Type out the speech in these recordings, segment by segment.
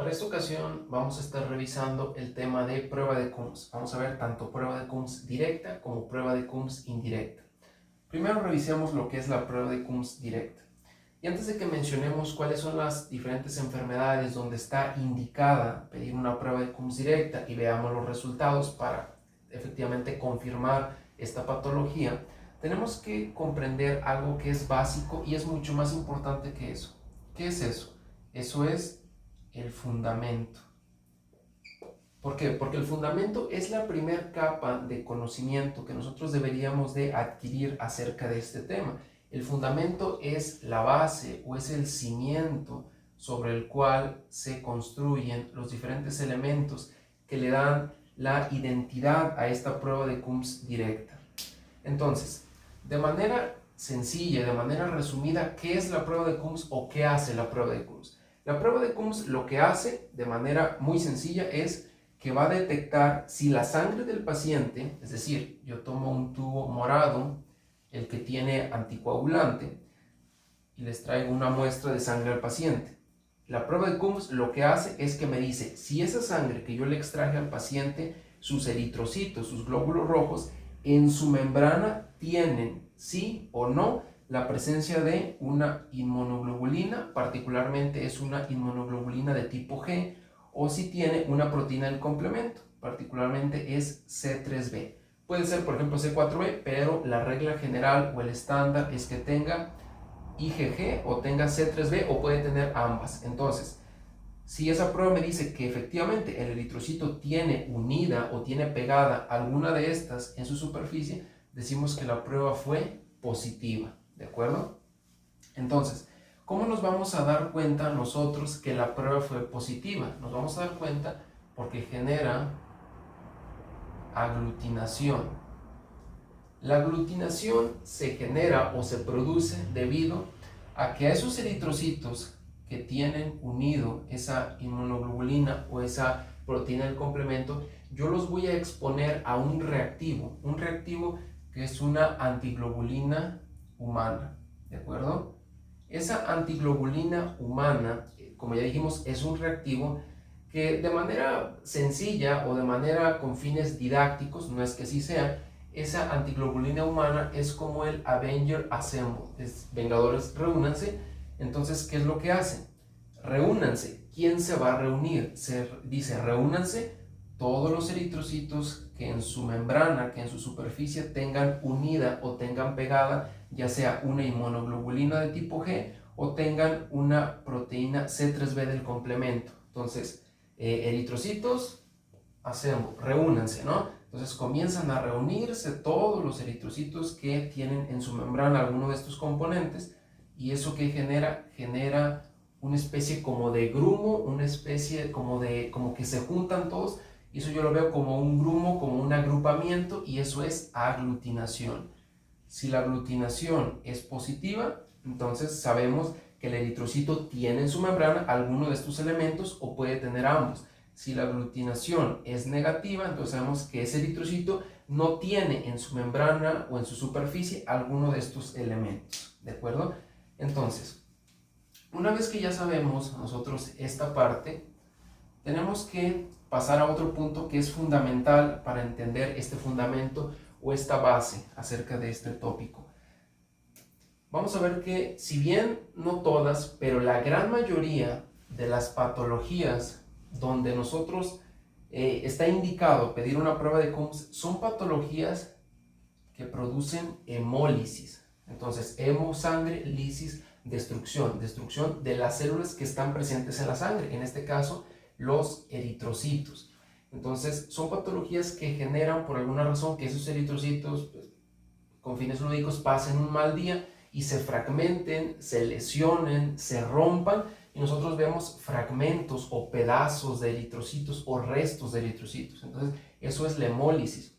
Para esta ocasión vamos a estar revisando el tema de prueba de Coombs. Vamos a ver tanto prueba de Coombs directa como prueba de Coombs indirecta. Primero revisemos lo que es la prueba de Coombs directa. Y antes de que mencionemos cuáles son las diferentes enfermedades donde está indicada pedir una prueba de Coombs directa y veamos los resultados para efectivamente confirmar esta patología, tenemos que comprender algo que es básico y es mucho más importante que eso. ¿Qué es eso? Eso es el fundamento. ¿Por qué? Porque el fundamento es la primera capa de conocimiento que nosotros deberíamos de adquirir acerca de este tema. El fundamento es la base o es el cimiento sobre el cual se construyen los diferentes elementos que le dan la identidad a esta prueba de Coombs directa. Entonces, de manera sencilla, de manera resumida, ¿qué es la prueba de Coombs o qué hace la prueba de Coombs? La prueba de Coombs lo que hace de manera muy sencilla es que va a detectar si la sangre del paciente, es decir, yo tomo un tubo morado, el que tiene anticoagulante, y les traigo una muestra de sangre al paciente. La prueba de Coombs lo que hace es que me dice si esa sangre que yo le extraje al paciente, sus eritrocitos, sus glóbulos rojos, en su membrana tienen sí o no la presencia de una inmunoglobulina, particularmente es una inmunoglobulina de tipo G, o si tiene una proteína del complemento, particularmente es C3b. Puede ser, por ejemplo, C4b, pero la regla general o el estándar es que tenga IgG o tenga C3b o puede tener ambas. Entonces, si esa prueba me dice que efectivamente el eritrocito tiene unida o tiene pegada alguna de estas en su superficie, decimos que la prueba fue positiva, ¿de acuerdo? Entonces, ¿cómo nos vamos a dar cuenta nosotros que la prueba fue positiva? Nos vamos a dar cuenta porque genera aglutinación. La aglutinación se genera o se produce debido a que a esos eritrocitos que tienen unido esa inmunoglobulina o esa proteína del complemento, yo los voy a exponer a un reactivo que es una antiglobulina humana, ¿de acuerdo? Esa antiglobulina humana, como ya dijimos, es un reactivo que de manera sencilla o de manera con fines didácticos, no es que así sea, esa antiglobulina humana es como el Avenger Assemble, es Vengadores reúnanse. Entonces, ¿qué es lo que hacen? Reúnanse. ¿Quién se va a reunir? Se dice reúnanse todos los eritrocitos que en su membrana, que en su superficie tengan unida o tengan pegada ya sea una inmunoglobulina de tipo G o tengan una proteína C3b del complemento. Entonces, eritrocitos, hacemos, reúnanse, ¿no? Entonces comienzan a reunirse todos los eritrocitos que tienen en su membrana alguno de estos componentes y eso que genera una especie como de grumo, una especie como que se juntan todos y eso yo lo veo como un grumo, como un agrupamiento y eso es aglutinación. Si la aglutinación es positiva, entonces sabemos que el eritrocito tiene en su membrana alguno de estos elementos o puede tener ambos. Si la aglutinación es negativa, entonces sabemos que ese eritrocito no tiene en su membrana o en su superficie alguno de estos elementos, ¿de acuerdo? Entonces, una vez que ya sabemos nosotros esta parte, tenemos que pasar a otro punto que es fundamental para entender este fundamento o esta base acerca de este tópico. Vamos a ver que si bien no todas, pero la gran mayoría de las patologías donde nosotros está indicado pedir una prueba de Coombs son patologías que producen hemólisis. Entonces, hemo, sangre, lisis, destrucción de las células que están presentes en la sangre, en este caso los eritrocitos. Entonces, son patologías que generan por alguna razón que esos eritrocitos, pues, con fines lúdicos, pasen un mal día y se fragmenten, se lesionen, se rompan y nosotros vemos fragmentos o pedazos de eritrocitos o restos de eritrocitos. Entonces, eso es la hemólisis.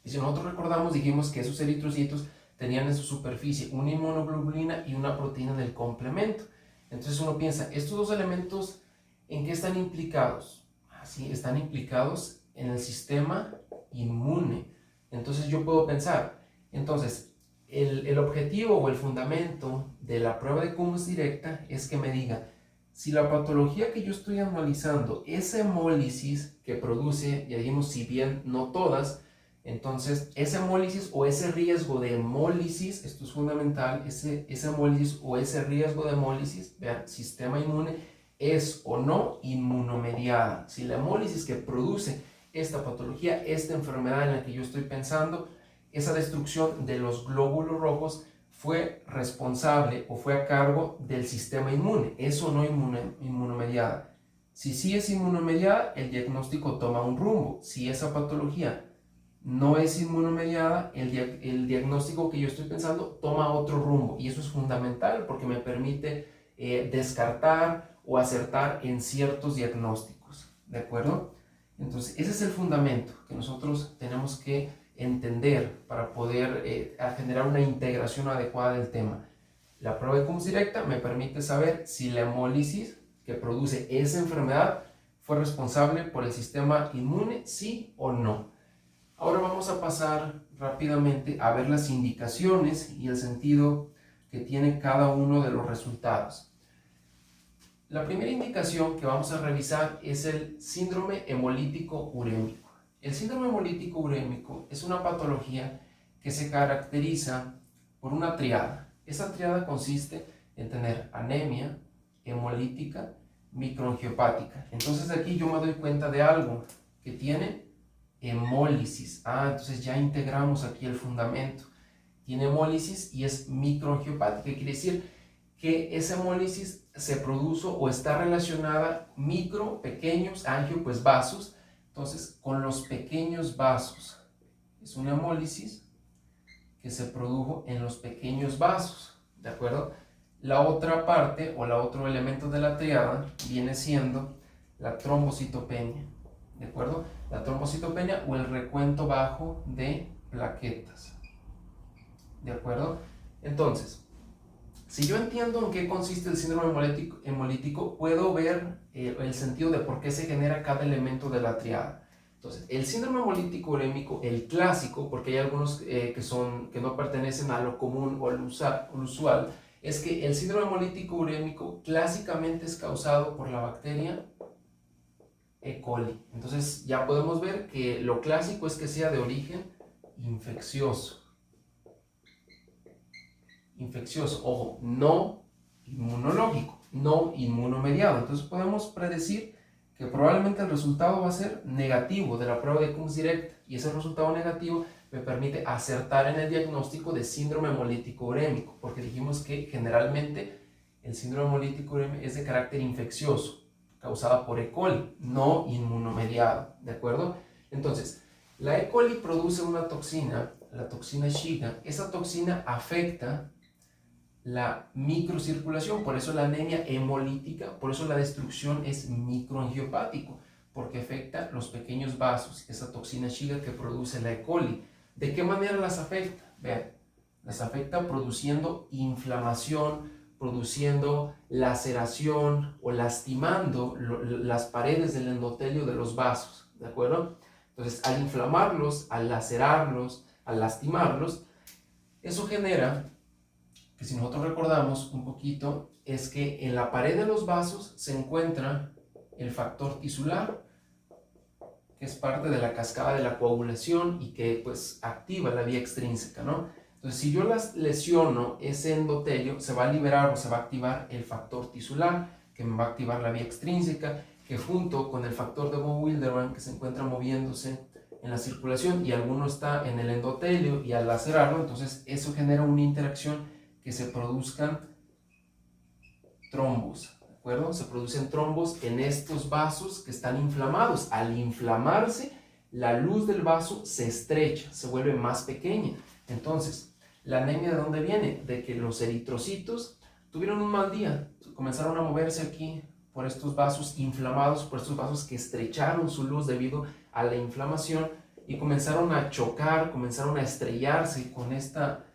Y si nosotros recordamos, dijimos que esos eritrocitos tenían en su superficie una inmunoglobulina y una proteína del complemento. Entonces uno piensa, estos dos elementos, ¿en qué están implicados? Así, están implicados en el sistema inmune. Entonces yo puedo pensar, entonces el objetivo o el fundamento de la prueba de Coombs directa es que me diga Si la patología que yo estoy analizando es hemólisis que produce, ya dijimos, si bien no todas, entonces esa hemólisis o ese riesgo de hemólisis, esto es fundamental, esa hemólisis o ese riesgo de hemólisis, vean, sistema inmune, es o no inmunomediada. Si la hemólisis que produce esta patología, esta enfermedad en la que yo estoy pensando, esa destrucción de los glóbulos rojos fue responsable o fue a cargo del sistema inmune, eso no inmunomediada. Si sí es inmunomediada, el diagnóstico toma un rumbo. Si esa patología no es inmunomediada, el diagnóstico que yo estoy pensando toma otro rumbo. Y eso es fundamental porque me permite descartar o acertar en ciertos diagnósticos. ¿De acuerdo? Entonces, ese es el fundamento que nosotros tenemos que entender para poder generar una integración adecuada del tema. La prueba de Coombs directa me permite saber si la hemólisis que produce esa enfermedad fue responsable por el sistema inmune, sí o no. Ahora vamos a pasar rápidamente a ver las indicaciones y el sentido que tiene cada uno de los resultados. La primera indicación que vamos a revisar es el síndrome hemolítico urémico. El síndrome hemolítico urémico es una patología que se caracteriza por una triada. Esa triada consiste en tener anemia, hemolítica, microangiopática. Entonces aquí yo me doy cuenta de algo que tiene hemólisis. Entonces ya integramos aquí el fundamento. Tiene hemólisis y es microangiopática. Quiere decir que esa hemólisis se produjo o está relacionada pequeños, angio, pues vasos. Entonces, con los pequeños vasos. Es una hemólisis que se produjo en los pequeños vasos, ¿de acuerdo? La otra parte o el otro elemento de la triada viene siendo la trombocitopenia, ¿de acuerdo? La trombocitopenia o el recuento bajo de plaquetas, ¿de acuerdo? Entonces, si yo entiendo en qué consiste el síndrome hemolítico, puedo ver el sentido de por qué se genera cada elemento de la triada. Entonces, el síndrome hemolítico urémico, el clásico, porque hay algunos que no pertenecen a lo común o lo usual, es que el síndrome hemolítico urémico clásicamente es causado por la bacteria E. coli. Entonces, ya podemos ver que lo clásico es que sea de origen infeccioso. Ojo, no inmunológico, no inmunomediado. Entonces podemos predecir que probablemente el resultado va a ser negativo de la prueba de Coombs directa y ese resultado negativo me permite acertar en el diagnóstico de síndrome hemolítico urémico, porque dijimos que generalmente el síndrome hemolítico urémico es de carácter infeccioso, causada por E. coli, no inmunomediado, ¿de acuerdo? Entonces, la E. coli produce una toxina, la toxina Shiga. Esa toxina afecta la microcirculación, por eso la anemia hemolítica, por eso la destrucción es microangiopático, porque afecta los pequeños vasos, esa toxina Shiga que produce la E. coli. ¿De qué manera las afecta? Vean, las afecta produciendo inflamación, produciendo laceración o lastimando las paredes del endotelio de los vasos, ¿de acuerdo? Entonces, al inflamarlos, al lacerarlos, al lastimarlos, eso genera que, si nosotros recordamos un poquito, es que en la pared de los vasos se encuentra el factor tisular, que es parte de la cascada de la coagulación y que pues activa la vía extrínseca, ¿no? Entonces, si yo lesiono ese endotelio, se va a liberar o se va a activar el factor tisular, que me va a activar la vía extrínseca, que junto con el factor de von Willebrand, que se encuentra moviéndose en la circulación y alguno está en el endotelio, y al lacerarlo, entonces eso genera una interacción que se produzcan trombos, ¿de acuerdo? Se producen trombos en estos vasos que están inflamados. Al inflamarse, la luz del vaso se estrecha, se vuelve más pequeña. Entonces, ¿la anemia de dónde viene? De que los eritrocitos tuvieron un mal día, comenzaron a moverse aquí por estos vasos inflamados, por estos vasos que estrecharon su luz debido a la inflamación y comenzaron a chocar, comenzaron a estrellarse con esta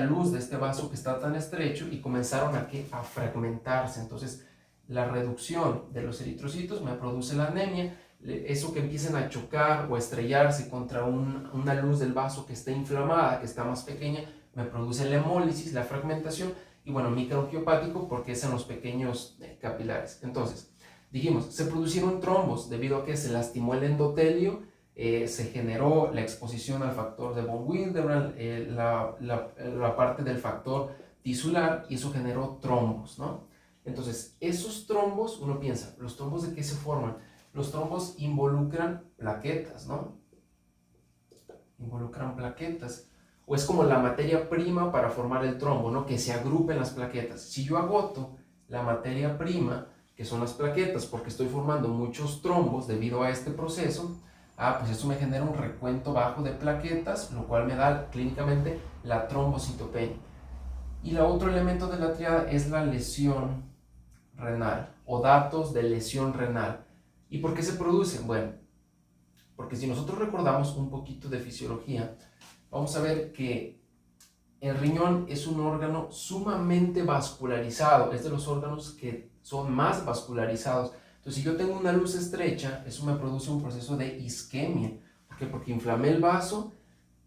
luz de este vaso que está tan estrecho y comenzaron a fragmentarse. Entonces, la reducción de los eritrocitos me produce la anemia. Eso que empiecen a chocar o a estrellarse contra una luz del vaso que está inflamada, que está más pequeña, me produce la hemólisis, la fragmentación, y bueno, microangiopático porque es en los pequeños capilares. Entonces, dijimos, se producieron trombos debido a que se lastimó el endotelio, se generó la exposición al factor de von Willebrand, la parte del factor tisular, y eso generó trombos, ¿no? Entonces, esos trombos, uno piensa, ¿los trombos de qué se forman? Los trombos involucran plaquetas, ¿no? Involucran plaquetas. O es como la materia prima para formar el trombo, ¿no? Que se agrupen las plaquetas. Si yo agoto la materia prima, que son las plaquetas, porque estoy formando muchos trombos debido a este proceso, pues eso me genera un recuento bajo de plaquetas, lo cual me da clínicamente la trombocitopenia. Y el otro elemento de la triada es la lesión renal o datos de lesión renal. ¿Y por qué se producen? Bueno, porque si nosotros recordamos un poquito de fisiología, vamos a ver que el riñón es un órgano sumamente vascularizado, es de los órganos que son más vascularizados. Entonces, si yo tengo una luz estrecha, eso me produce un proceso de isquemia. ¿Por qué? Porque inflamé el vaso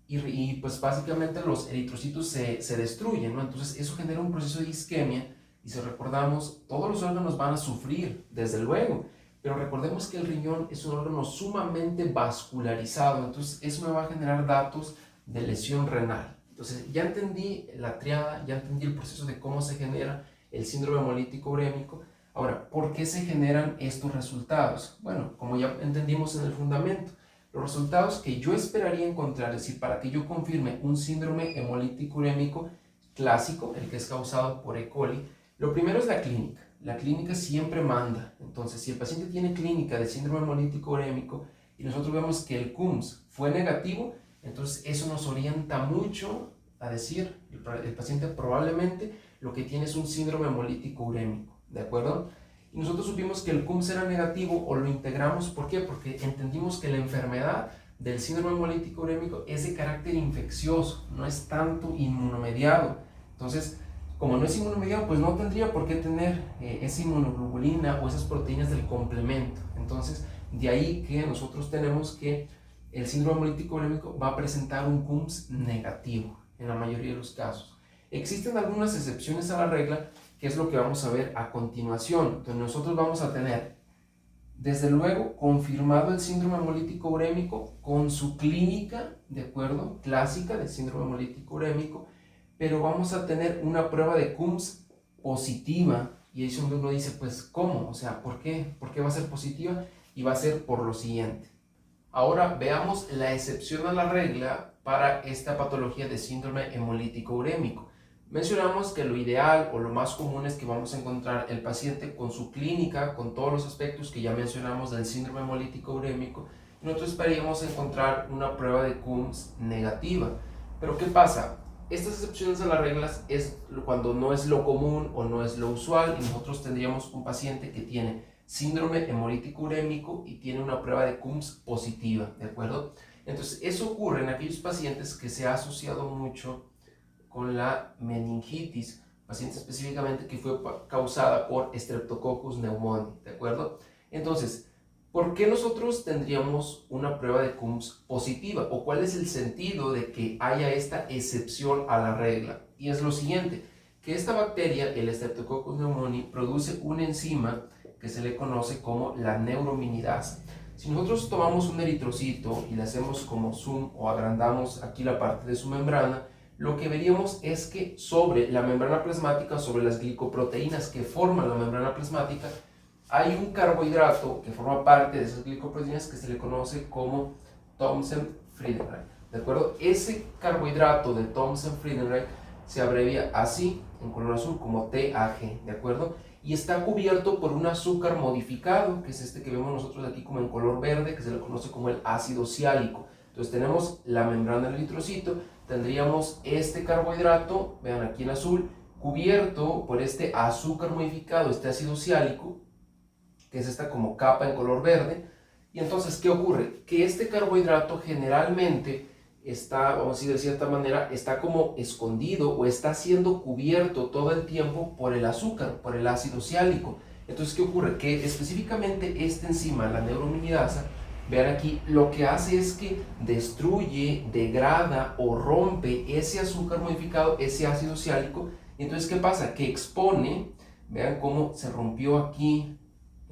y pues básicamente los eritrocitos se destruyen, ¿no? Entonces, eso genera un proceso de isquemia y si recordamos, todos los órganos van a sufrir, desde luego. Pero recordemos que el riñón es un órgano sumamente vascularizado, entonces eso me va a generar datos de lesión renal. Entonces ya entendí la triada, ya entendí el proceso de cómo se genera el síndrome hemolítico urémico. Ahora, ¿por qué se generan estos resultados? Bueno, como ya entendimos en el fundamento, los resultados que yo esperaría encontrar, es decir, para que yo confirme un síndrome hemolítico urémico clásico, el que es causado por E. coli, lo primero es la clínica. La clínica siempre manda. Entonces, si el paciente tiene clínica de síndrome hemolítico urémico y nosotros vemos que el CUMS fue negativo, entonces eso nos orienta mucho a decir, el paciente probablemente lo que tiene es un síndrome hemolítico urémico, ¿de acuerdo? Y nosotros supimos que el CUMS era negativo o lo integramos, ¿por qué? Porque entendimos que la enfermedad del síndrome hemolítico urémico es de carácter infeccioso, no es tanto inmunomediado. Entonces, como no es inmunomediado, pues no tendría por qué tener esa inmunoglobulina o esas proteínas del complemento. Entonces, de ahí que nosotros tenemos que el síndrome hemolítico urémico va a presentar un CUMS negativo en la mayoría de los casos. Existen algunas excepciones a la regla, que es lo que vamos a ver a continuación. Entonces, nosotros vamos a tener, desde luego, confirmado el síndrome hemolítico urémico con su clínica, de acuerdo, clásica del síndrome hemolítico urémico, pero vamos a tener una prueba de CUMS positiva. Y ahí es donde uno dice, pues, ¿cómo? O sea, ¿por qué? ¿Por qué va a ser positiva? Y va a ser por lo siguiente. Ahora veamos la excepción a la regla para esta patología de síndrome hemolítico urémico. Mencionamos que lo ideal o lo más común es que vamos a encontrar el paciente con su clínica, con todos los aspectos que ya mencionamos del síndrome hemolítico urémico, y nosotros esperaríamos encontrar una prueba de CUMS negativa. Pero ¿qué pasa? Estas excepciones a las reglas es cuando no es lo común o no es lo usual, y nosotros tendríamos un paciente que tiene síndrome hemolítico urémico y tiene una prueba de CUMS positiva, ¿de acuerdo? Entonces, eso ocurre en aquellos pacientes que se ha asociado mucho con la meningitis, paciente específicamente que fue causada por Streptococcus pneumoniae, ¿de acuerdo? Entonces, ¿por qué nosotros tendríamos una prueba de CUMS positiva? ¿O cuál es el sentido de que haya esta excepción a la regla? Y es lo siguiente, que esta bacteria, el Streptococcus pneumoniae, produce una enzima que se le conoce como la neurominidasa. Si nosotros tomamos un eritrocito y le hacemos como zoom o agrandamos aquí la parte de su membrana, lo que veríamos es que sobre la membrana plasmática, sobre las glicoproteínas que forman la membrana plasmática, hay un carbohidrato que forma parte de esas glicoproteínas que se le conoce como Thomsen-Friedreich, ¿de acuerdo? Ese carbohidrato de Thomsen-Friedreich se abrevia así, en color azul, como TAG, ¿de acuerdo? Y está cubierto por un azúcar modificado, que es este que vemos nosotros aquí como en color verde, que se le conoce como el ácido siálico. Entonces tenemos la membrana del eritrocito, tendríamos este carbohidrato, vean aquí en azul, cubierto por este azúcar modificado, este ácido siálico, que es esta como capa en color verde. Y entonces, ¿qué ocurre? Que este carbohidrato generalmente está, vamos a decir de cierta manera, está como escondido o está siendo cubierto todo el tiempo por el azúcar, por el ácido siálico. Entonces, ¿qué ocurre? Que específicamente esta enzima, la neurominidasa, vean aquí, lo que hace es que destruye, degrada o rompe ese azúcar modificado, ese ácido siálico, Y entonces, ¿qué pasa? Que expone, vean cómo se rompió aquí,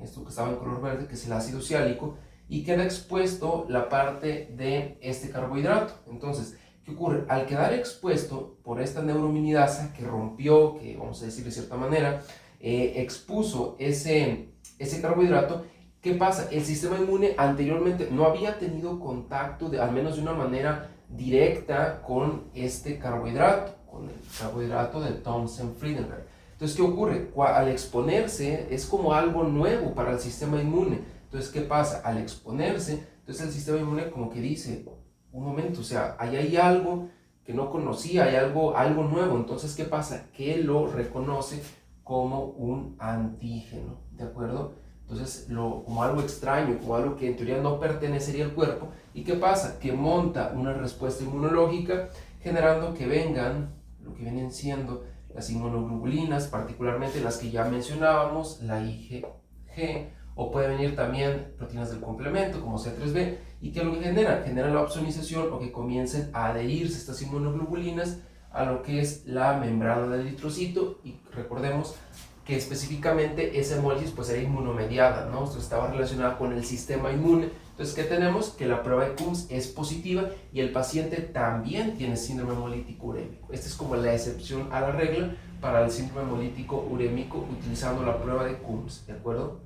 esto que estaba en color verde, que es el ácido siálico, y queda expuesto la parte de este carbohidrato. Entonces, ¿qué ocurre? Al quedar expuesto por esta neurominidasa que rompió, que vamos a decir de cierta manera, expuso ese carbohidrato, ¿qué pasa? El sistema inmune anteriormente no había tenido contacto, al menos de una manera directa, con este carbohidrato, con el carbohidrato de Thomson-Friedenberg. Entonces, ¿qué ocurre? Al exponerse es como algo nuevo para el sistema inmune. Entonces, ¿qué pasa? Al exponerse, entonces el sistema inmune como que dice, un momento, o sea, ahí hay algo que no conocía, hay algo nuevo. Entonces, ¿qué pasa? Que lo reconoce como un antígeno, ¿de acuerdo? Entonces, como algo extraño, como algo que en teoría no pertenecería al cuerpo. ¿Y qué pasa? Que monta una respuesta inmunológica generando que vengan lo que vienen siendo las inmunoglobulinas, particularmente las que ya mencionábamos, la IgG, o puede venir también proteínas del complemento como C3b, y que lo que genera la opsonización o que comiencen a adherirse estas inmunoglobulinas a lo que es la membrana del eritrocito. Y recordemos que específicamente esa hemólisis pues era inmunomediada, ¿no? Esto estaba relacionada con el sistema inmune. Entonces, ¿qué tenemos? Que la prueba de Coombs es positiva y el paciente también tiene síndrome hemolítico urémico. Esta es como la excepción a la regla para el síndrome hemolítico urémico utilizando la prueba de Coombs, ¿de acuerdo?